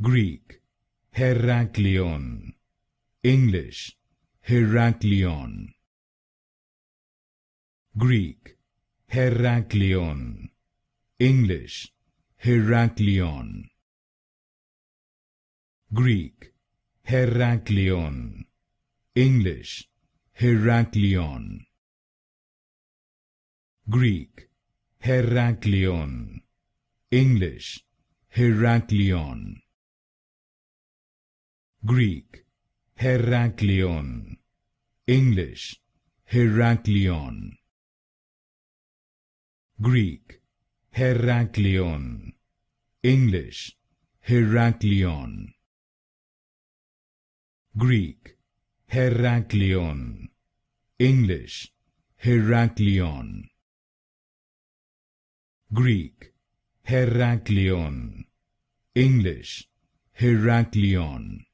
Greek, Herakleion. English, Herakleion. Greek, Herakleion. English, Herakleion. Greek, Herakleion. English, Herakleion. Greek, Herakleion. English, Herakleion. Greek, Herakleion. English, Herakleion. Greek, Herakleion. English, Herakleion. Greek, Herakleion. English, Herakleion. Greek, Herakleion. English, Herakleion.